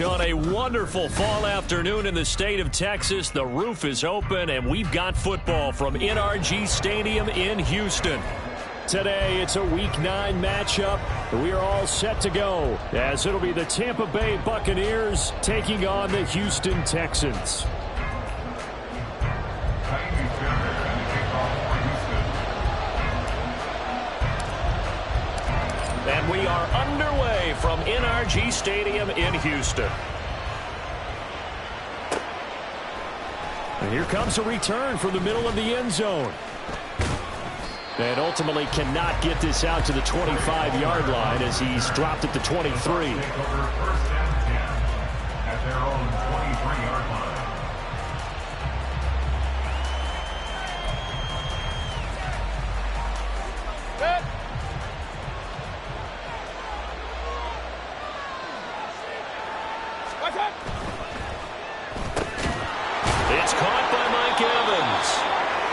On a wonderful fall afternoon in the state of Texas, the roof is open, and we've got football from NRG Stadium in Houston. Today, it's a Week 9 matchup. We are all set to go, as it'll be the Tampa Bay Buccaneers taking on the Houston Texans. And we are underway from NRG Stadium in Houston. And here comes a return from the middle of the end zone. And ultimately cannot get this out to the 25-yard line as he's dropped at the 23. At their own 23-yard line. It's caught by Mike Evans.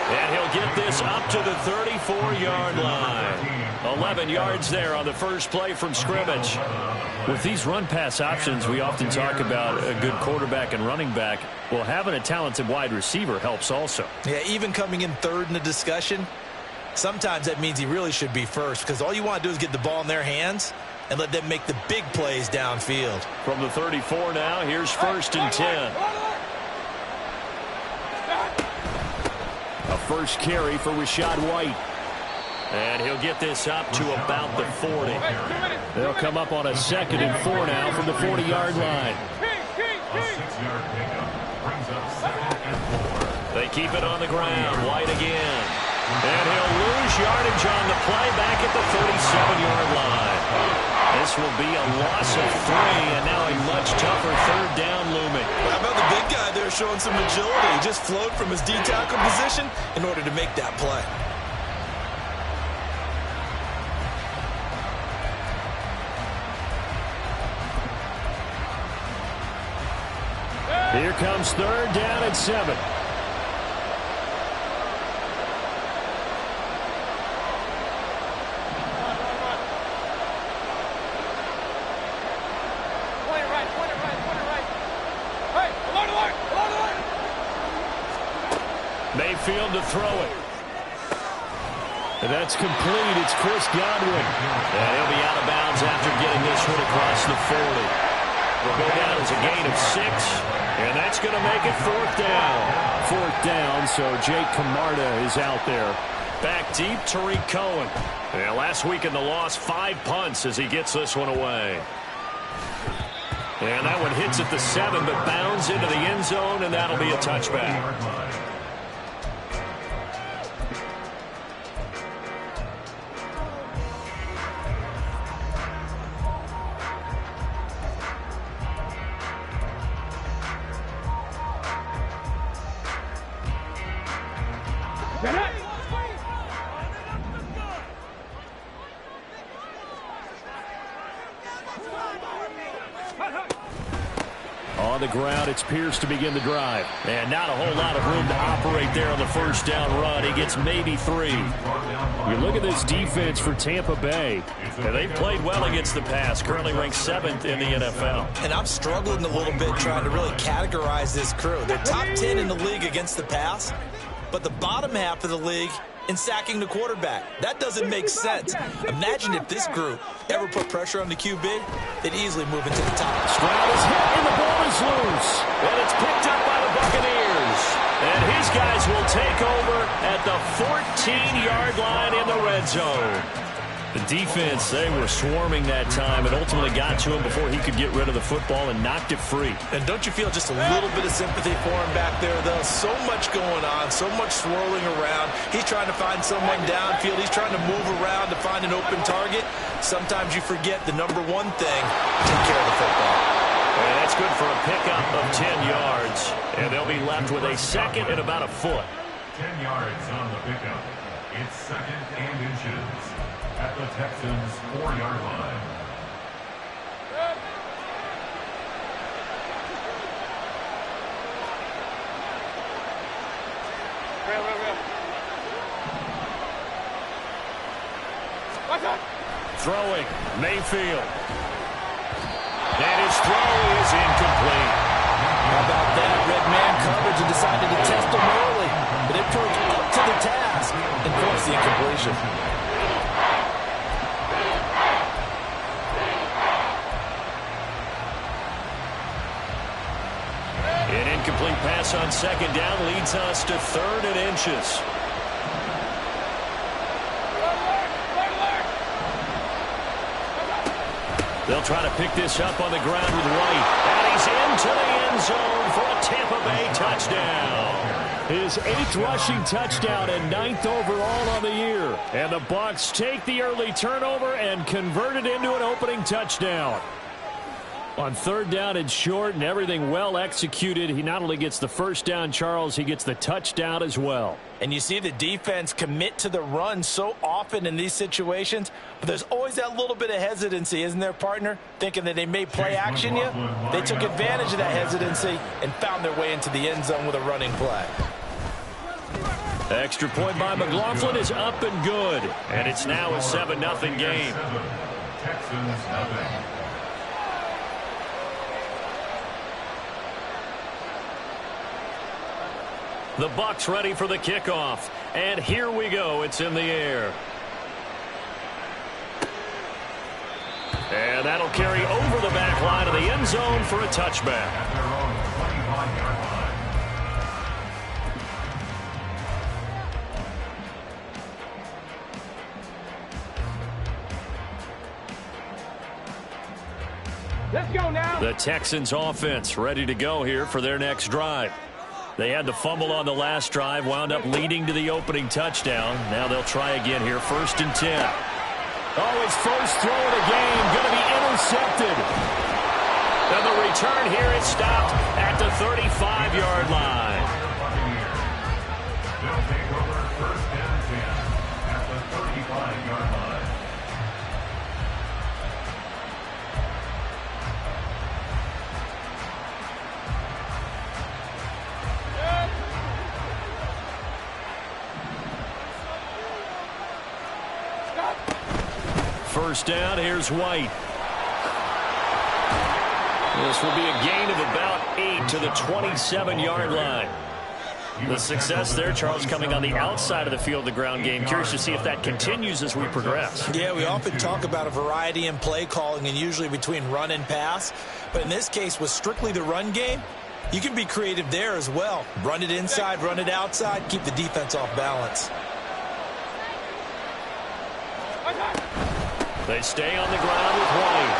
And he'll get this up to the 34-yard line. 11 yards there on the first play from scrimmage. With these run-pass options, we often talk about a good quarterback and running back. Well, having a talented wide receiver helps also. Yeah, even coming in third in the discussion, sometimes that means he really should be first, because all you want to do is get the ball in their hands and let them make the big plays downfield. From the 34 now, here's 1st and 10. A first carry for Rachaad White. And he'll get this up to about the 40. They'll come up on a 2nd and 4 now from the 40-yard line. A 6-yard pickup brings up 2nd and 4. They keep it on the ground. White again. And he'll lose yardage on the play back at the 37-yard line. This will be a loss of 3, and now a much tougher 3rd down looming. How about the big guy there showing some agility? He just flowed from his D-tackle position in order to make that play. Here comes 3rd down and 7. Mayfield to throw it. And that's complete. It's Chris Godwin. And he'll be out of bounds after getting this one across the 40. Will go down as a gain of 6. And that's going to make it 4th down. 4th down, so Jake Camarda is out there. Back deep, Tariq Cohen. And last week in the loss, 5 punts as he gets this one away. And that one hits at the 7, but bounds into the end zone, and that'll be a touchback. On the ground, it's Pierce to begin the drive. And not a whole lot of room to operate there on the 1st down run. He gets maybe 3. You look at this defense for Tampa Bay. And they've played well against the pass. Currently ranked 7th in the NFL. And I'm struggling a little bit trying to really categorize this crew. They're top 10 in the league against the pass, but the bottom half of the league in sacking the quarterback. That doesn't make sense. Imagine if this group ever put pressure on the QB, they'd easily move into the top. Stroud is hit and the ball is loose. And it's picked up by the Buccaneers. And his guys will take over at the 14-yard line in the red zone. The defense, they were swarming that time and ultimately got to him before he could get rid of the football and knocked it free. And don't you feel just a little bit of sympathy for him back there, though? So much going on, so much swirling around. He's trying to find someone downfield. He's trying to move around to find an open target. Sometimes you forget the number one thing, take care of the football. And that's good for a pickup of 10 yards. And they'll be left with a 2nd and about a foot. 10 yards on the pickup. It's 2nd and inches at the Texans' 4-yard line. Throwing, Mayfield. And his throw is incomplete. How about that? Red man coverage and decided to test him early. But it proved up to the task and forced the incompletion. An incomplete pass on second down leads us to 3rd and inches. They'll try to pick this up on the ground with White. And he's into the end zone for a Tampa Bay touchdown. His 8th rushing touchdown and 9th overall on the year. And the Bucs take the early turnover and convert it into an opening touchdown. On 3rd down and short and everything well executed, he not only gets the first down, Charles, he gets the touchdown as well. And you see the defense commit to the run so often in these situations, but there's always that little bit of hesitancy, isn't there, partner? Thinking that they may play action you. They took advantage of that hesitancy and found their way into the end zone with a running play. Extra point by McLaughlin is up and good. And it's now a 7-0 game. Texans nothing. The Bucs ready for the kickoff. And here we go. It's in the air. And that'll carry over the back line of the end zone for a touchback. At their own 25-yard line. Let's go now. The Texans offense ready to go here for their next drive. They had the fumble on the last drive, wound up leading to the opening touchdown. Now they'll try again here, 1st and 10. Oh, his first throw of the game going to be intercepted. And the return here is stopped at the 35-yard line. They'll take over 1st and 10 at the 35-yard line. First down, here's White. This will be a gain of about 8 to the 27-yard line. The success there, Charles, coming on the outside of the field, the ground game. Curious to see if that continues as we progress. Yeah, we often talk about a variety in play calling and usually between run and pass. But in this case, with strictly the run game, you can be creative there as well. Run it inside, run it outside, keep the defense off balance. They stay on the ground with White.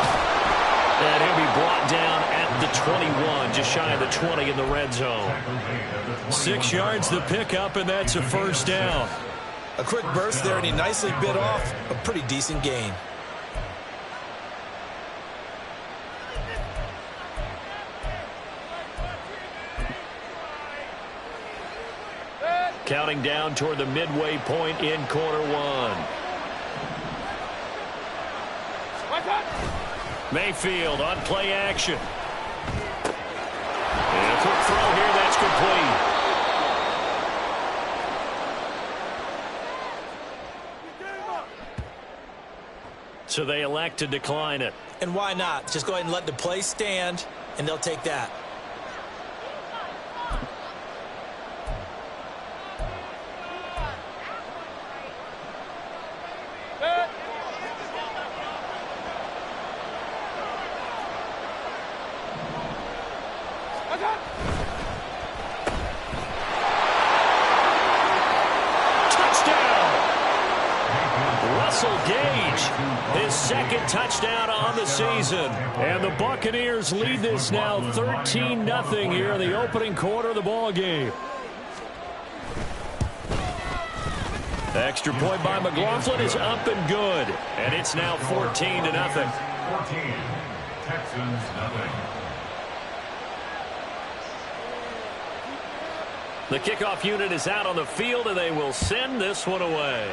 And he'll be brought down at the 21, just shy of the 20 in the red zone. 6 yards the pickup, and that's a first down. A quick burst there, and he nicely bit off a pretty decent gain. Counting down toward the midway point in quarter one. Mayfield on play action. And a quick throw here, that's complete. So they elect to decline it. And why not? Just go ahead and let the play stand, and they'll take that. Touchdown on the season. And the Buccaneers lead this now 13-0 here in the opening quarter of the ball game. Extra point by McLaughlin is up and good. And it's now 14-0. 14. Texans nothing. The kickoff unit is out on the field, and they will send this one away.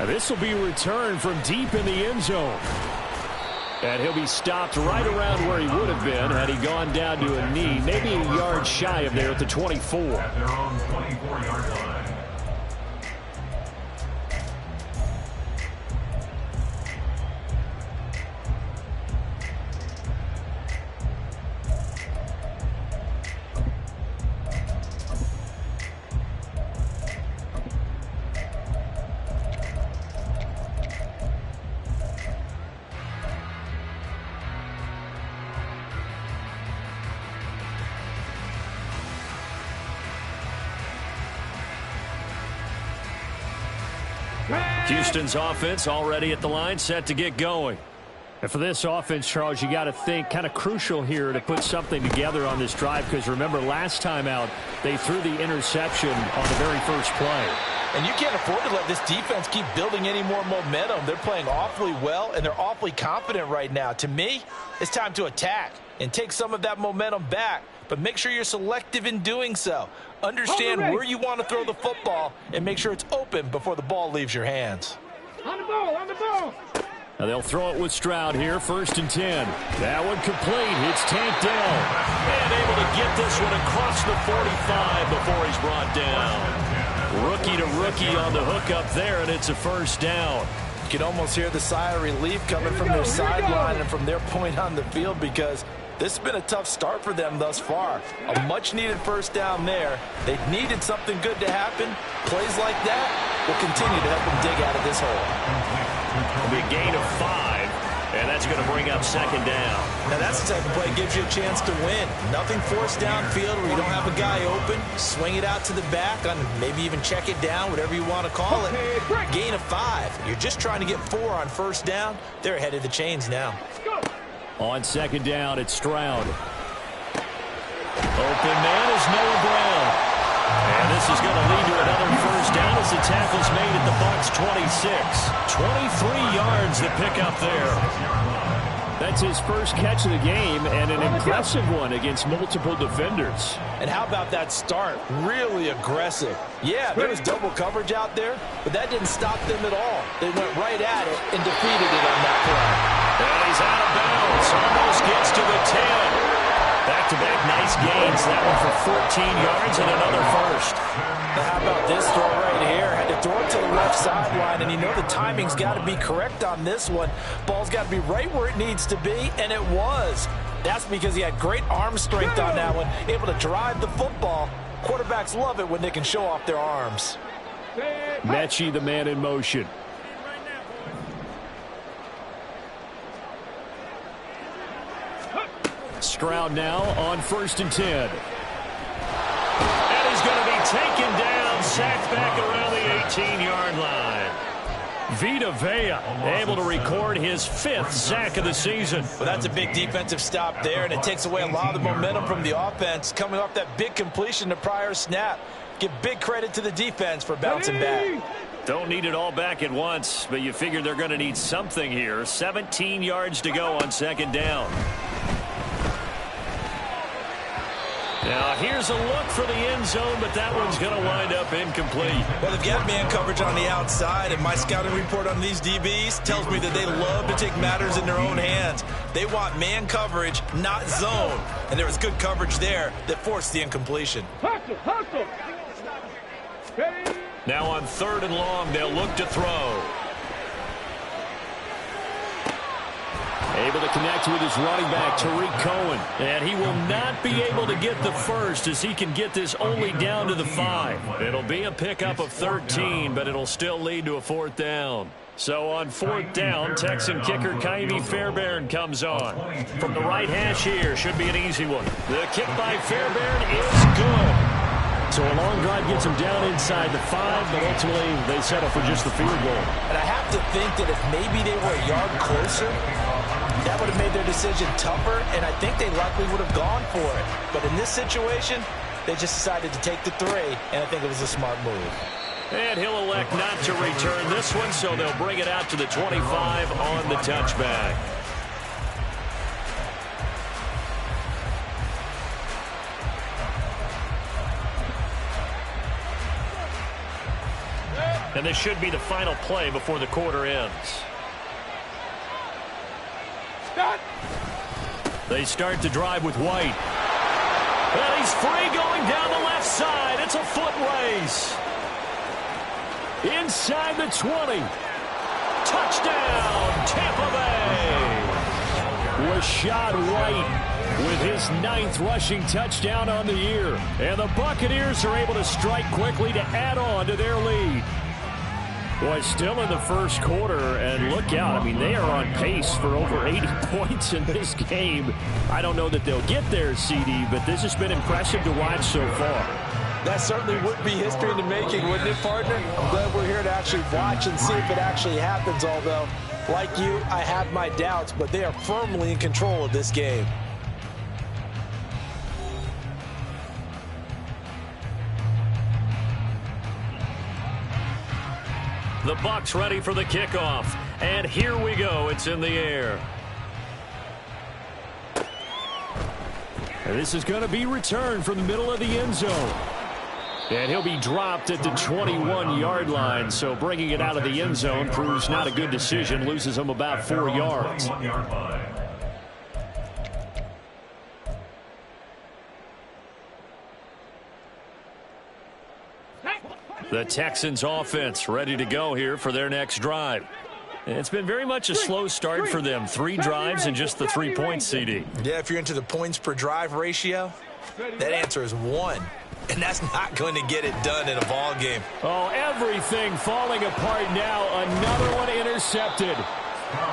This will be returned from deep in the end zone. And he'll be stopped right around where he would have been had he gone down to a knee, maybe a yard shy of there at the 24. At their own 24-yard line. Houston's offense already at the line, set to get going. And for this offense, Charles, you got to think kind of crucial here to put something together on this drive, because remember last time out they threw the interception on the very first play. And you can't afford to let this defense keep building any more momentum. They're playing awfully well, and they're awfully confident right now. To me, it's time to attack and take some of that momentum back. But make sure you're selective in doing so. Understand where you want to throw the football and make sure it's open before the ball leaves your hands. On the ball, on the ball. Now they'll throw it with Stroud here, 1st and 10. That one complete. It's tanked down. And able to get this one across the 45 before he's brought down. Rookie to rookie on the hook up there, and it's a 1st down. You can almost hear the sigh of relief coming from their sideline and from their point on the field, because this has been a tough start for them thus far. A much-needed 1st down there. They needed something good to happen. Plays like that will continue to help them dig out of this hole. It'll be a gain of 5, and that's going to bring up 2nd down. Now that's the type of play that gives you a chance to win. Nothing forced downfield where you don't have a guy open. Swing it out to the back, on maybe even check it down, whatever you want to call it. Gain of 5. You're just trying to get 4 on 1st down. They're ahead of the chains now. On 2nd down, it's Stroud. Open man is Noah Brown. And this is going to lead to another 1st down as the tackle's made at the Bucs 26. 23 yards to pick up there. That's his first catch of the game, and an impressive one against multiple defenders. And how about that start? Really aggressive. Yeah, there was double coverage out there, but that didn't stop them at all. They went right at it and defeated it on that play. And he's out of bounds. Almost gets to the 10. Back-to-back nice gains. That one for 14 yards and another 1st. Now how about this throw right here? Had to throw it to the left sideline, and you know the timing's got to be correct on this one. Ball's got to be right where it needs to be, and it was. That's because he had great arm strength on that one, able to drive the football. Quarterbacks love it when they can show off their arms. Mechie, the man in motion. Stroud now on 1st and 10. And he's going to be taken down, sacked back around the 18-yard line. Vita Vea able to record his 5th sack of the season. Well, that's a big defensive stop there, and it takes away a lot of the momentum from the offense coming off that big completion to prior snap. Give big credit to the defense for bouncing back. Don't need it all back at once, but you figure they're going to need something here. 17 yards to go on 2nd down. Now, here's a look for the end zone, but that one's going to wind up incomplete. Well, they've got man coverage on the outside, and my scouting report on these DBs tells me that they love to take matters in their own hands. They want man coverage, not zone. And there was good coverage there that forced the incompletion. Hustle. Now on 3rd and long, they'll look to throw. Able to connect with his running back, Tariq Cohen. And he will not be able to get the 1st as he can get this only down to the 5. It'll be a pickup of 13, but it'll still lead to a 4th down. So on 4th down, Texan kicker Kaimi Fairbairn comes on. From the right hash here, should be an easy one. The kick by Fairbairn is good. So a long drive gets him down inside the 5, but ultimately they settle for just the field goal. And I have to think that if maybe they were a yard closer, that would have made their decision tougher, and I think they likely would have gone for it. But in this situation, they just decided to take the 3, and I think it was a smart move. And he'll elect not to return this one, so they'll bring it out to the 25 on the touchback. And this should be the final play before the quarter ends. They start to drive with White. And he's free going down the left side. It's a foot race. Inside the 20. Touchdown, Tampa Bay. Rashad White with his 9th rushing touchdown on the year. And the Buccaneers are able to strike quickly to add on to their lead. Boy, still in the first quarter, and look out. I mean, they are on pace for over 80 points in this game. I don't know that they'll get there, CD, but this has been impressive to watch so far. That certainly would be history in the making, wouldn't it, partner? I'm glad we're here to actually watch and see if it actually happens, although, like you, I have my doubts, but they are firmly in control of this game. The Bucs ready for the kickoff. And here we go. It's in the air. And this is going to be returned from the middle of the end zone. And he'll be dropped at the 21-yard line. So bringing it out of the end zone proves not a good decision. Loses him about 4 yards. The Texans offense ready to go here for their next drive. It's been very much a slow start for them. 3 drives and just the 3 points, CD. Yeah, if you're into the points per drive ratio, that answer is 1. And that's not going to get it done in a ball game. Oh, everything falling apart now. Another one intercepted.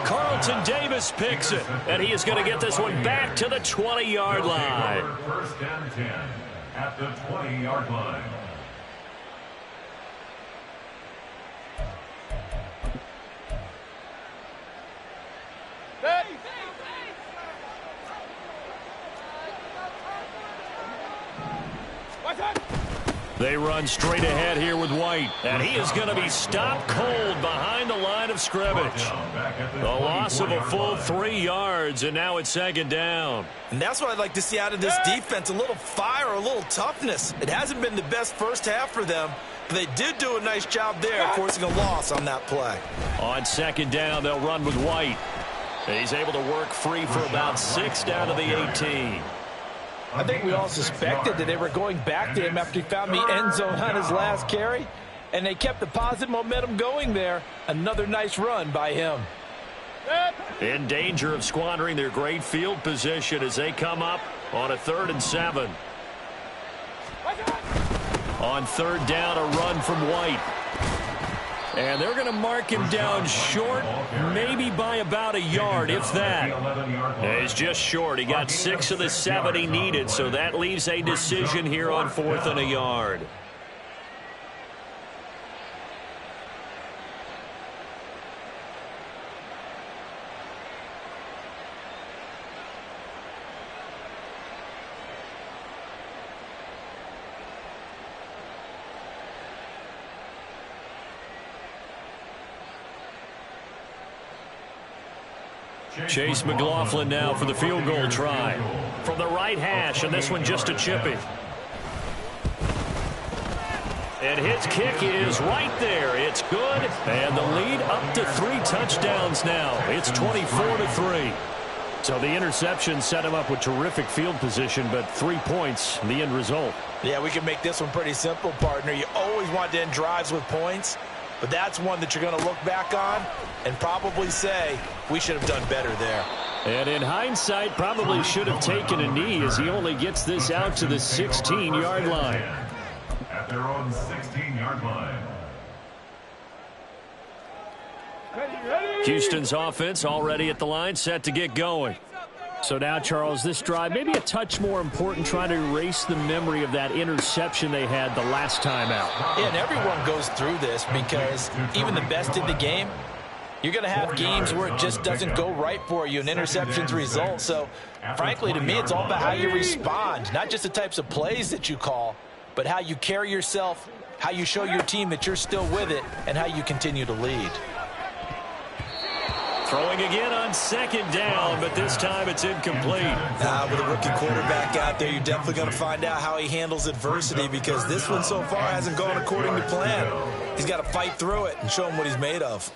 Carlton Davis picks it. And he is going to get this one back to the 20-yard line. First and 10 at the 20-yard line. They run straight ahead here with White. And he is going to be stopped cold behind the line of scrimmage. The loss of a full 3 yards, and now it's 2nd down. And that's what I'd like to see out of this defense, a little fire, a little toughness. It hasn't been the best first half for them, but they did do a nice job there, forcing a loss on that play. On 2nd down, they'll run with White. He's able to work free for about 6 down to the 18. I think we all suspected that they were going back to him after he found the end zone on his last carry, and they kept the positive momentum going there. Another nice run by him. In danger of squandering their great field position as they come up on a 3rd and 7. On 3rd down, a run from White. And they're going to mark him down short, maybe by about a yard, if that. He's just short. He got 6 of the 7 he needed, so that leaves a decision here on 4th and a yard. Chase McLaughlin now for the field goal try. From the right hash, and this one just a chippy. And his kick is right there. It's good. And the lead up to 3 touchdowns now. It's 24-3. So the interception set him up with terrific field position, but 3 points, the end result. Yeah, we can make this one pretty simple, partner. You always want to end drives with points, but that's one that you're going to look back on and probably say, we should have done better there. And in hindsight, probably should have taken a knee as he only gets this out to the 16-yard line. At their own 16-yard line. Houston's offense already at the line, set to get going. So now, Charles, this drive maybe a touch more important, trying to erase the memory of that interception they had the last time out. Yeah, and everyone goes through this because even the best in the game, you're going to have games where it just doesn't go right for you, and interceptions result. So, frankly, to me, it's all about how you respond, not just the types of plays that you call, but how you carry yourself, how you show your team that you're still with it, and how you continue to lead. Throwing again on 2nd down, but this time it's incomplete. With a rookie quarterback out there, you're definitely going to find out how he handles adversity, because this one so far hasn't gone according to plan. He's got to fight through it and show him what he's made of.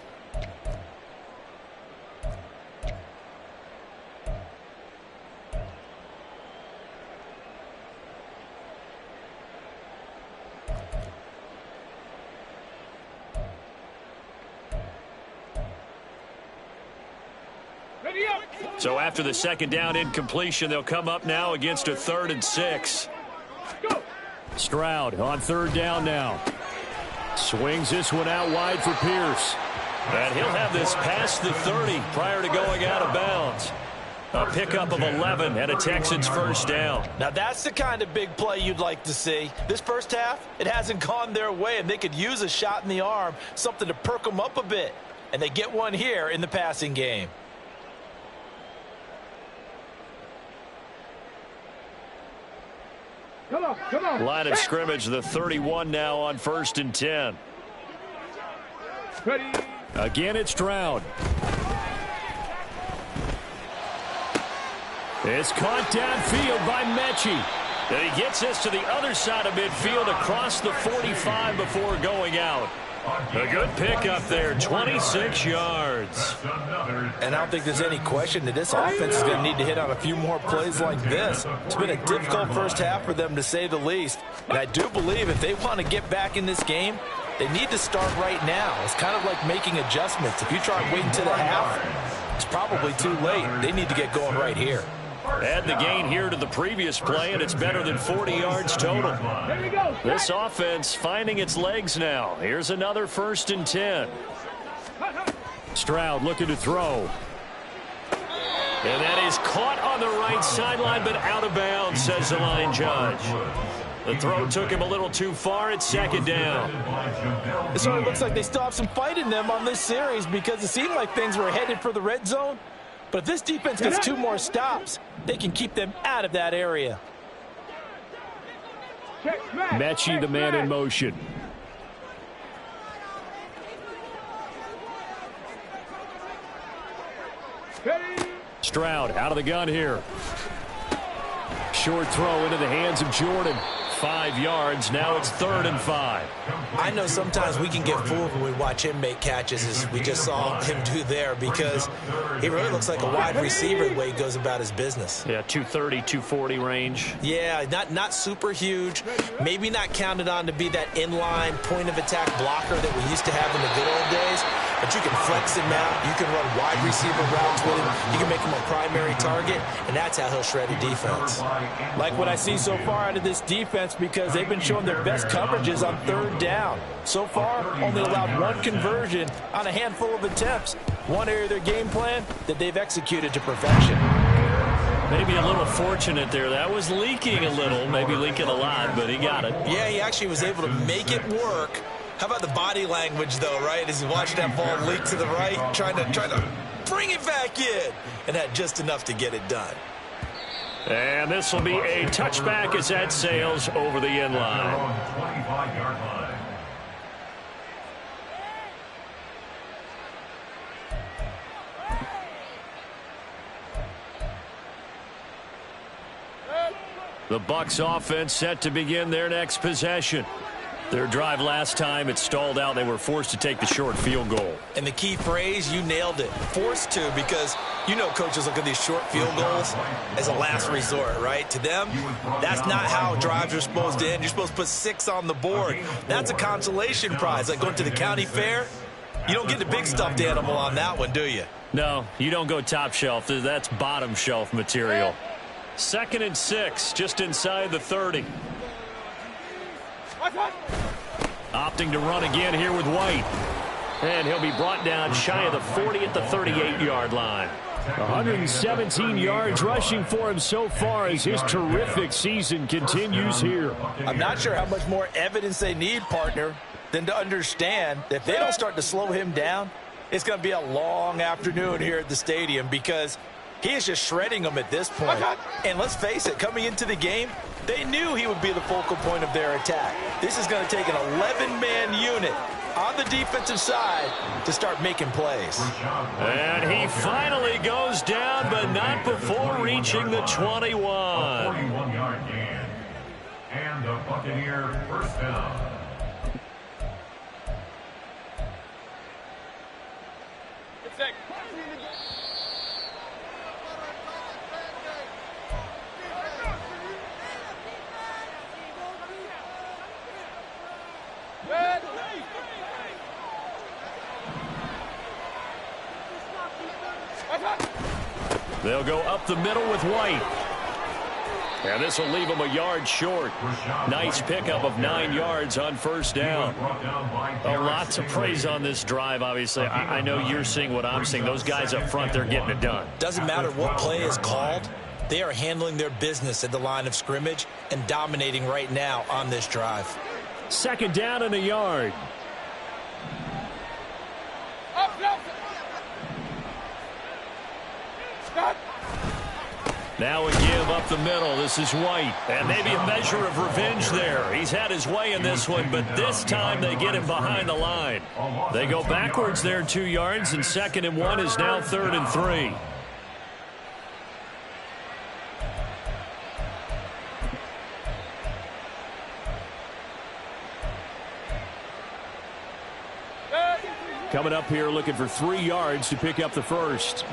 So after the 2nd down incompletion, they'll come up now against a 3rd and 6. Stroud on 3rd down now. Swings this one out wide for Pierce. And he'll have this past the 30 prior to going out of bounds. A pickup of 11 and a Texans first down. Now that's the kind of big play you'd like to see. This first half, it hasn't gone their way, and they could use a shot in the arm, something to perk them up a bit. And they get one here in the passing game. Come on, come on. Line of scrimmage, the 31 now on 1st and 10. Ready. Again, it's Stroud. It's caught downfield by Mechie. And he gets this to the other side of midfield across the 45 before going out. A good pickup there, 26 yards. And I don't think there's any question that this offense is going to need to hit on a few more plays like this. It's been a difficult first half for them, to say the least. And I do believe if they want to get back in this game, they need to start right now. It's kind of like making adjustments. If you try waiting to the half, it's probably too late. They need to get going right here. Add the gain here to the previous play, and it's better than 40 yards total. This offense finding its legs now. Here's another 1st and 10. Stroud looking to throw. And that is caught on the right sideline, but out of bounds, says the line judge. The throw took him a little too far. It's 2nd down. It sort of looks like they still have some fight in them on this series, because it seemed like things were headed for the red zone. But if this defense gets 2 more stops, they can keep them out of that area. Mechie, the man in motion. Stroud out of the gun here. Short throw into the hands of Jordan. 5 yards. Now it's 3rd and 5. I know sometimes we can get fooled when we watch him make catches, as we just saw him do there, because he really looks like a wide receiver the way he goes about his business. Yeah, 230, 240 range. Yeah, not super huge. Maybe not counted on to be that inline point-of-attack blocker that we used to have in the good old days. But you can flex him out. You can run wide receiver routes with him. You can make him a primary target, and that's how he'll shred a defense. Like what I see so far out of this defense, because they've been showing their best coverages on 3rd down. So far, only allowed 1 conversion on a handful of attempts. One area of their game plan that they've executed to perfection. Maybe a little fortunate there. That was leaking a little, maybe leaking a lot, but he got it. Yeah, he actually was able to make it work. How about the body language, though, right? As he watched that ball leak to the right, trying to bring it back in, and had just enough to get it done. And this will be a touchback as that sails over the end line. 25-yard line. The Bucs offense set to begin their next possession. Their drive last time, it stalled out. They were forced to take the short field goal. And the key phrase, you nailed it. Forced to, because you know coaches look at these short field goals as a last resort, right? To them, that's not how drives are supposed to end. You're supposed to put 6 on the board. That's a consolation prize. Like going to the county fair, you don't get the big stuffed animal on that one, do you? No, you don't go top shelf. That's bottom shelf material. 2nd and 6, just inside the 30. Opting to run again here with White. And he'll be brought down shy of the 40 at the 38-yard line. 117 yards rushing for him so far as his terrific season continues here. I'm not sure how much more evidence they need, partner, than to understand that if they don't start to slow him down, it's going to be a long afternoon here at the stadium, because he is just shredding them at this point. And let's face it, coming into the game, they knew he would be the focal point of their attack. This is going to take an 11-man unit on the defensive side to start making plays. And he finally goes down, but not before reaching the 21. 41-yard gain. And the Buccaneer first down. They'll go up the middle with White. And this will leave him a yard short. Nice pickup of 9 yards on first down. A lot to praise on this drive, obviously. I know you're seeing what I'm seeing. Those guys up front, they're getting it done. Doesn't matter what play is called. They are handling their business at the line of scrimmage and dominating right now on this drive. Second down and a yard. Now a give up the middle. This is White. And maybe a measure of revenge there. He's had his way in this one, but this time they get him behind the line. They go backwards there 2 yards, and 2nd and 1 is now 3rd and 3. Coming up here looking for 3 yards to pick up the first.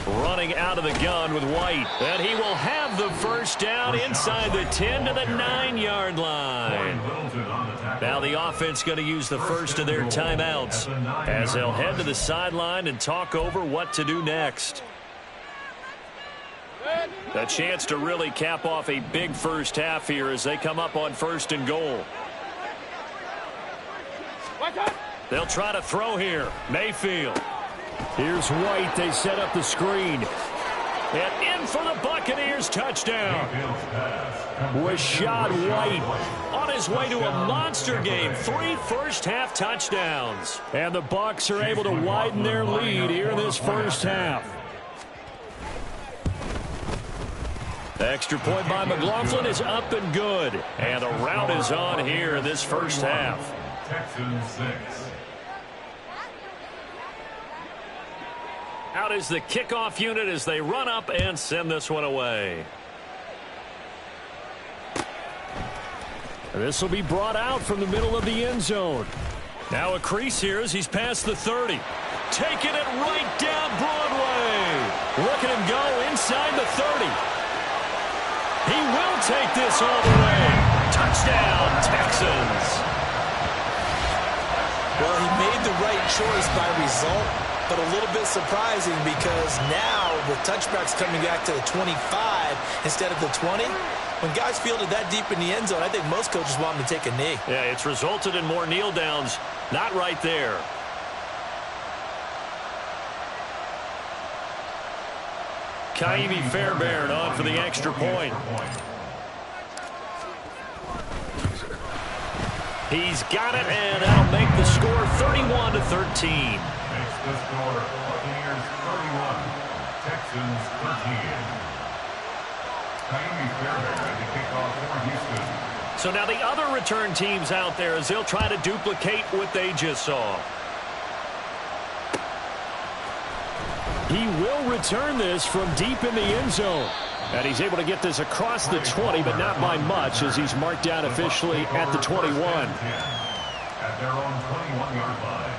Running out of the gun with White. And he will have the first down inside the 10 to the 9-yard line. Now the offense going to use the first of their timeouts as they'll head to the sideline and talk over what to do next. A chance to really cap off a big first half here as they come up on 1st and goal. They'll try to throw here. Mayfield. Here's White. They set up the screen. And in for the Buccaneers. Touchdown. Rashad White on his way to a monster game. 3 first-half touchdowns. And the Bucs are able to widen their lead here in this first half. The extra point by McLaughlin is up and good. And the route is on here in this first half. Texans 6. Out is the kickoff unit as they run up and send this one away. This will be brought out from the middle of the end zone. Now a crease here as he's past the 30. Taking it right down Broadway. Look at him go inside the 30. He will take this all the way. Touchdown, Texans. Well, he made the right choice by result, but a little bit surprising because now with touchbacks coming back to the 25 instead of the 20, when guys fielded that deep in the end zone, I think most coaches want them to take a knee. Yeah, it's resulted in more kneel downs. Not right there. Kaimi Fairbairn on for the extra point. He's got it, and that'll make the score 31-13. Makes the score Buccaneers 31, Texans 13. Kaimi Fairbairn at the kickoff for Houston. So now the other return teams out there as they'll try to duplicate what they just saw. He will return this from deep in the end zone. And he's able to get this across the 20, but not by much as he's marked down officially at the 21. At their own 21-yard line.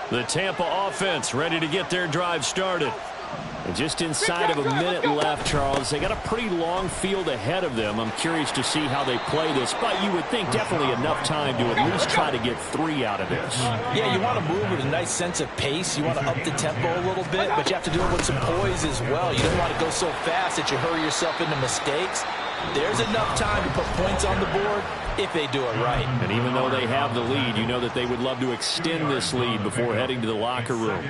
The Tampa offense ready to get their drive started. And just inside of a minute left, Charles, they got a pretty long field ahead of them. I'm curious to see how they play this, but you would think definitely enough time to at least try to get 3 out of this. Yeah, you want to move with a nice sense of pace. You want to up the tempo a little bit, but you have to do it with some poise as well. You don't want to go so fast that you hurry yourself into mistakes. There's enough time to put points on the board if they do it right. And even though they have the lead, you know that they would love to extend this lead before heading to the locker room.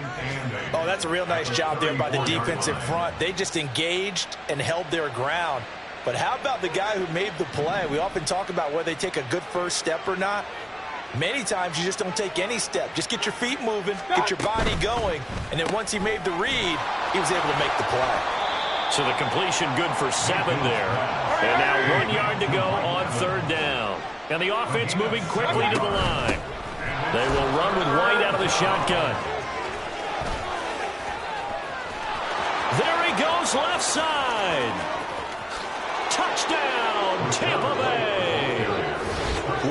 Oh, that's a real nice job there by the defensive front. They just engaged and held their ground. But how about the guy who made the play? We often talk about whether they take a good first step or not. Many times you just don't take any step. Just get your feet moving, get your body going, and then once he made the read, he was able to make the play. So the completion good for 7 there. And now 1 yard to go on 3rd down. And the offense moving quickly to the line. They will run with White out of the shotgun. There he goes left side. Touchdown, Tampa Bay.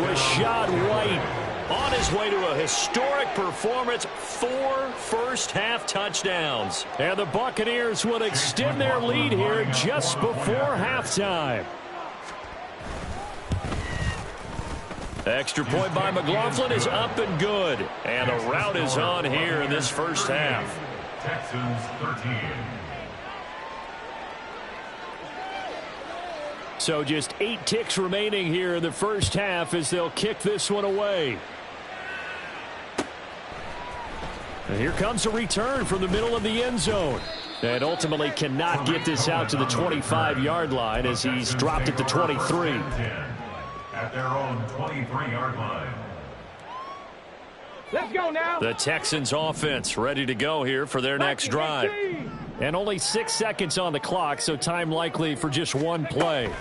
Rashad White on his way to a historic performance, 4 first-half touchdowns. And the Buccaneers will extend their lead here just before halftime. Extra point by McLaughlin is up and good. And the rout is on here in this first half. Texans 13. So just 8 ticks remaining here in the first half as they'll kick this one away. And here comes a return from the middle of the end zone. And ultimately cannot get this out to the 25-yard line as he's dropped at the 23. At their own 23-yard line. Let's go now. The Texans offense ready to go here for their next drive. And only 6 seconds on the clock, so time likely for just one play.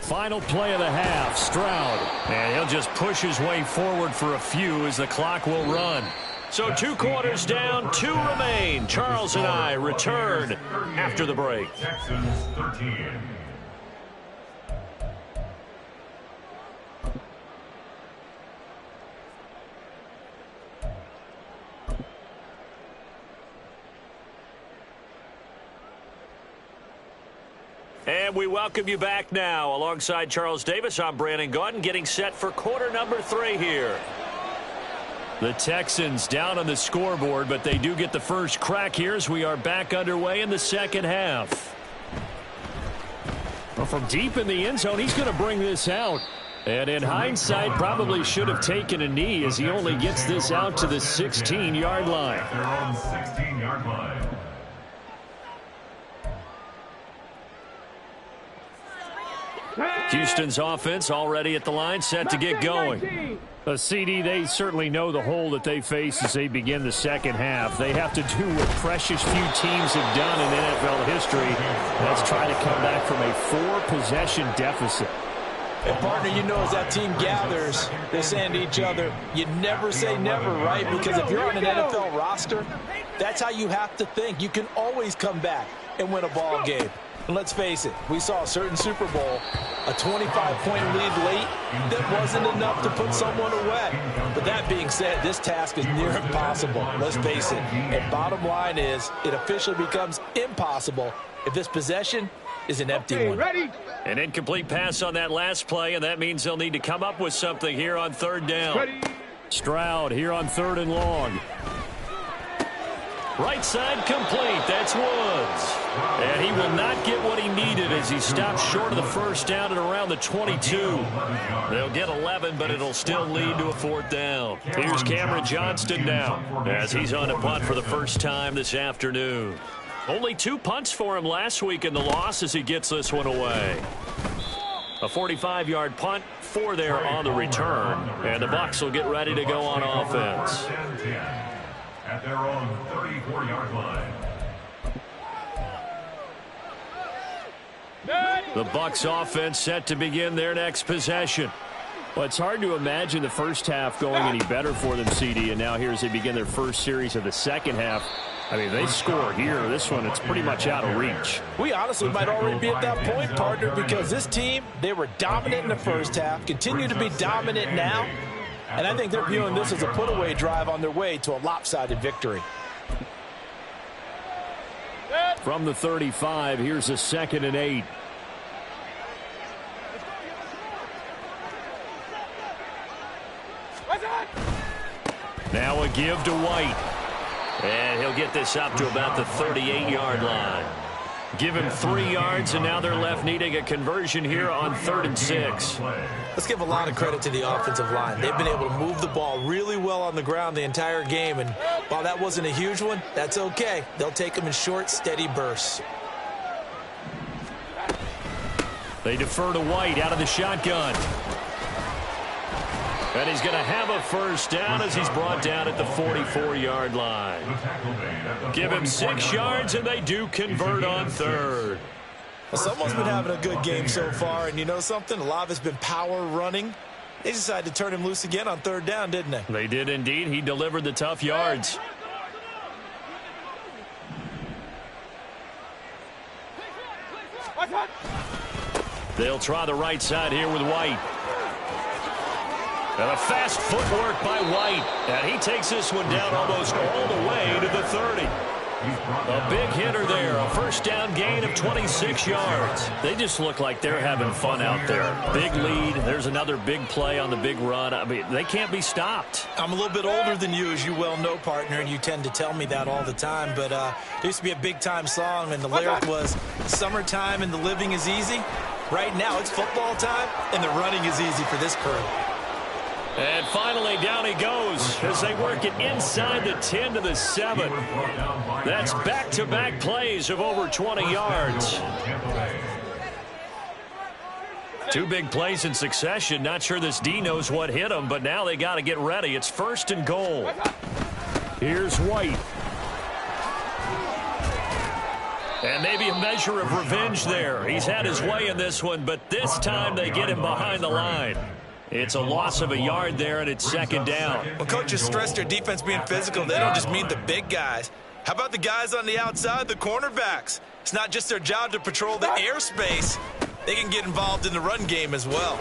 Final play of the half, Stroud. And he'll just push his way forward for a few as the clock will run. So 2 quarters down, 2 remain. Charles and I return after the break. Texans 13. And we welcome you back now. Alongside Charles Davis, I'm Brandon Gaudin, getting set for quarter number 3 here. The Texans down on the scoreboard, but they do get the first crack here as we are back underway in the second half. Well, from deep in the end zone, he's going to bring this out. And in hindsight, probably should have taken a knee as he only gets this out to the 16-yard line. At their own 16-yard line. Houston's offense already at the line, set to get going. A CD, they certainly know the hole that they face as they begin the second half. They have to do what precious few teams have done in NFL history. That's try to come back from a 4-possession deficit. And partner, you know, as that team gathers, they're saying to each other, you never say never, right? Because if you're on an NFL roster, that's how you have to think. You can always come back and win a ball game. And let's face it, we saw a certain Super Bowl, a 25-point lead late, that wasn't enough to put someone away. But that being said, this task is near impossible. Let's face it. And bottom line is, it officially becomes impossible if this possession is an empty one. Ready? An incomplete pass on that last play, and that means they'll need to come up with something here on third down. Ready. Stroud here on 3rd and long. Right side complete. That's Woods. And he will not get what he needed as he stopped short of the first down at around the 22. They'll get 11, but it'll still lead to a 4th down. Here's Cameron Johnston now as he's on a punt for the first time this afternoon. Only 2 punts for him last week in the loss as he gets this one away. A 45-yard punt, 4 there on the return. And the Bucs will get ready to go on offense. At their own 34-yard line. The Bucs offense set to begin their next possession. Well, it's hard to imagine the first half going any better for them, CD, and now here as they begin their first series of the second half. I mean, they score here. This one, it's pretty much out of reach. We honestly might already be at that point, partner, because this team, they were dominant in the first half, continue to be dominant now, and I think they're viewing this as a put-away drive on their way to a lopsided victory. From the 35, here's a 2nd and 8. Now a give to White. And he'll get this up to about the 38-yard line. Give him 3 yards, and now they're left needing a conversion here on 3rd and 6. Let's give a lot of credit to the offensive line. They've been able to move the ball really well on the ground the entire game, and while that wasn't a huge one, that's okay. They'll take them in short, steady bursts. They defer to White out of the shotgun. And he's going to have a first down as he's brought down at the 44-yard line. Give him 6 yards, and they do convert on 3rd. Well, someone's been having a good game so far, and you know something? A lot of it's been power running. They decided to turn him loose again on 3rd down, didn't they? They did indeed. He delivered the tough yards. They'll try the right side here with White. And a fast footwork by White. And he takes this one down almost all the way to the 30. A big hitter there. A first down gain of 26 yards. They just look like they're having fun out there. Big lead. There's another big play on the big run. I mean, they can't be stopped. I'm a little bit older than you, as you well know, partner, and you tend to tell me that all the time. But there used to be a big-time song, and the lyric was, "Summertime and the living is easy." Right now, it's football time, and the running is easy for this crew. And finally, down he goes as they work it inside the 10 to the 7. That's back-to-back plays of over 20 yards. Two big plays in succession. Not sure this D knows what hit him, but now they got to get ready. It's 1st and goal. Here's White. And maybe a measure of revenge there. He's had his way in this one, but this time they get him behind the line. It's a loss of a yard there, and it's 2nd down. When coaches stress their defense being physical, they don't just mean the big guys. How about the guys on the outside, the cornerbacks? It's not just their job to patrol the airspace. They can get involved in the run game as well.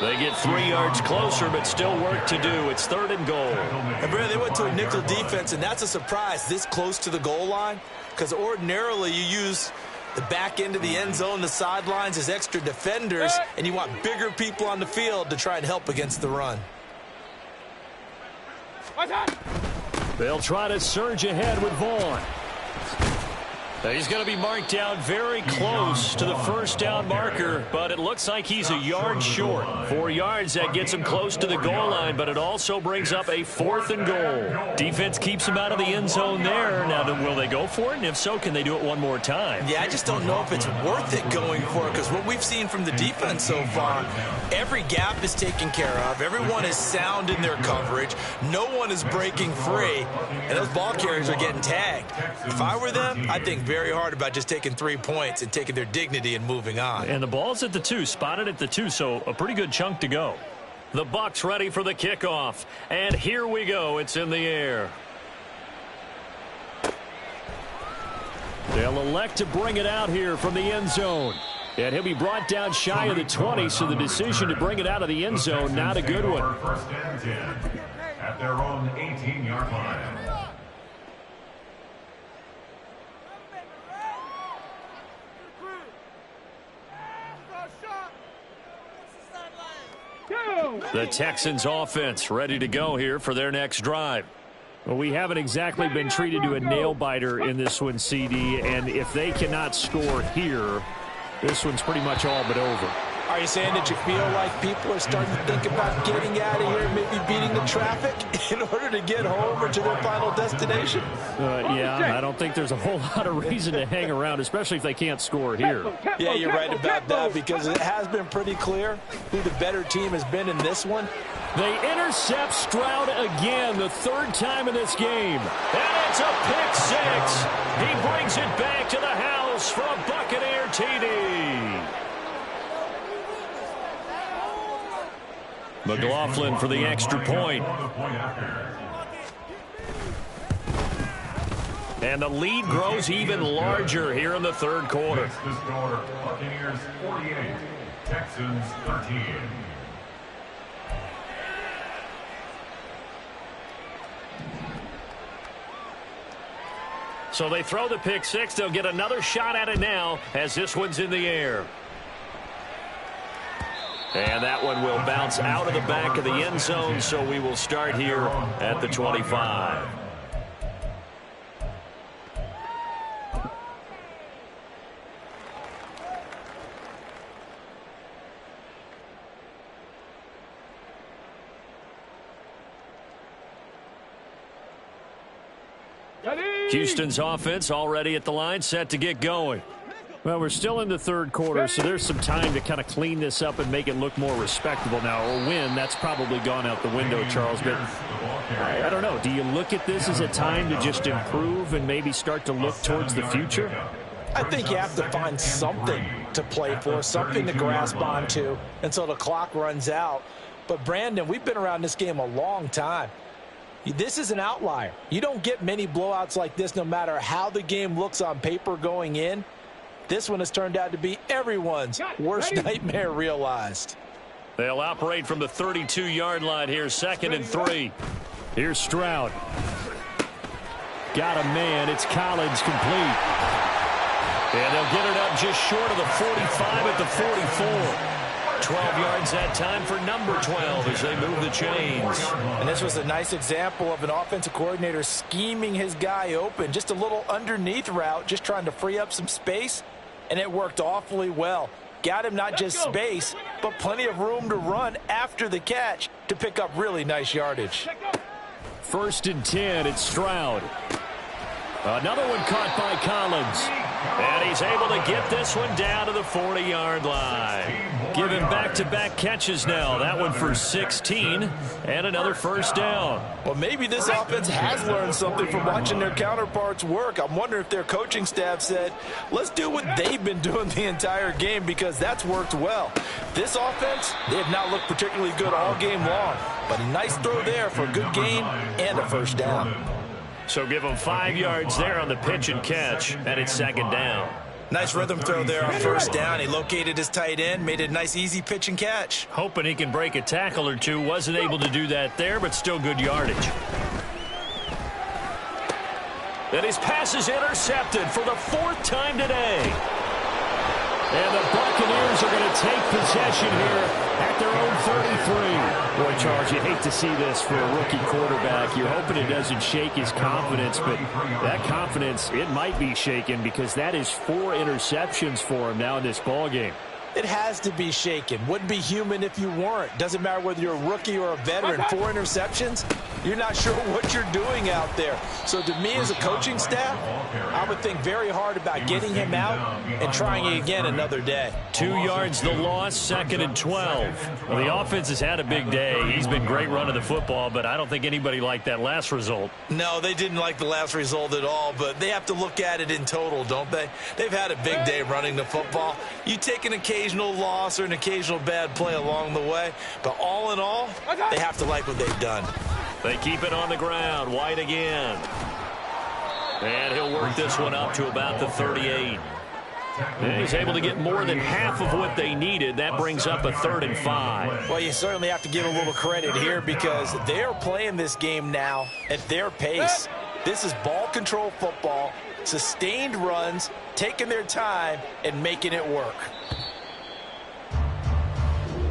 They get 3 yards closer, but still work to do. It's 3rd and goal. And Brad, they went to a nickel defense, and that's a surprise this close to the goal line, because ordinarily you use the back end of the end zone, the sidelines as extra defenders, and you want bigger people on the field to try and help against the run. They'll try to surge ahead with Vaughn. He's going to be marked down very close to the 1st down marker, but it looks like he's a yard short. 4 yards, that gets him close to the goal line, but it also brings up a 4th and goal. Defense keeps him out of the end zone there. Now, will they go for it? And if so, can they do it one more time? Yeah, I just don't know if it's worth it going for it, because what we've seen from the defense so far, every gap is taken care of. Everyone is sound in their coverage. No one is breaking free, and those ball carriers are getting tagged. If I were them, I'd think very hard about just taking 3 points and taking their dignity and moving on. And the ball's at the 2, spotted at the 2, so a pretty good chunk to go. The Bucs ready for the kickoff, and here we go. It's in the air. They'll elect to bring it out here from the end zone. And he'll be brought down shy of the 20, so the decision to bring it out of the end zone, not a good one. 1st and 10 at their own 18-yard line. The Texans offense ready to go here for their next drive. Well, we haven't exactly been treated to a nail-biter in this one, CD, and if they cannot score here, this one's pretty much all but over. Are you saying that you feel like people are starting to think about getting out of here, maybe beating the traffic in order to get home or to their final destination? Yeah, I don't think there's a whole lot of reason to hang around, especially if they can't score here. Yeah, you're right about that, because it has been pretty clear who the better team has been in this one. They intercept Stroud again, the 3rd time in this game. And it's a pick 6. He brings it back to the house for a Buccaneer TD. McLaughlin for the extra point. And the lead grows even larger here in the 3rd quarter. Buccaneers 48, Texans 13. So they throw the pick 6. They'll get another shot at it now as this one's in the air. And that one will bounce out of the back of the end zone, so we will start here at the 25. Houston's offense already at the line, set to get going. Well, we're still in the 3rd quarter, so there's some time to kind of clean this up and make it look more respectable now. A win, that's probably gone out the window, Charles. But I don't know. Do you look at this as a time to just improve and maybe start to look towards the future? I think you have to find something to play for, something to grasp onto until the clock runs out. But, Brandon, we've been around this game a long time. This is an outlier. You don't get many blowouts like this no matter how the game looks on paper going in. This one has turned out to be everyone's worst nightmare realized. They'll operate from the 32-yard line here, 2nd and 3. Here's Stroud. got a man. It's Collins complete. And they'll get it up just short of the 45 at the 44. 12 yards that time for number 12 as they move the chains. And this was a nice example of an offensive coordinator scheming his guy open. Just a little underneath route, just trying to free up some space, and it worked awfully well. Got him not just space, but plenty of room to run after the catch to pick up really nice yardage. 1st and 10, it's Stroud. Another one caught by Collins. And he's able to get this one down to the 40-yard line. Giving back-to-back catches now. That one for 16 and another first down. Well, maybe this offense has learned something from watching their counterparts work. I'm wondering if their coaching staff said, let's do what they've been doing the entire game because that's worked well. This offense, they have not looked particularly good all game long. But a nice throw there for a good gain and a first down. So give him 5 yards there on the pitch and catch, and it's 2nd down. Nice rhythm throw there on first down. He located his tight end, made a nice easy pitch and catch. Hoping he can break a tackle or two. Wasn't able to do that there, but still good yardage. And his pass is intercepted for the 4th time today. And the Buccaneers are going to take possession here at their own 33. Boy, Charles, you hate to see this for a rookie quarterback. You're hoping it doesn't shake his confidence, but that confidence, it might be shaken because that is 4 interceptions for him now in this ballgame. It has to be shaken. Wouldn't be human if you weren't. Doesn't matter whether you're a rookie or a veteran. 4 interceptions, you're not sure what you're doing out there. So to me as a coaching staff, I would think very hard about getting him out and trying it again another day. 2 yards the loss, 2nd and 12. Well, the offense has had a big day. He's been great running the football, but I don't think anybody liked that last result. No, they didn't like the last result at all, but they have to look at it in total, don't they? They've had a big day running the football. You take an occasional loss or an occasional bad play along the way, but all in all, they have to like what they've done. They keep it on the ground. White again. And he'll work this one up to about the 38. And he's able to get more than half of what they needed. That brings up a 3rd and 5. Well, you certainly have to give a little credit here because they're playing this game now at their pace. This is ball control football, sustained runs, taking their time, and making it work.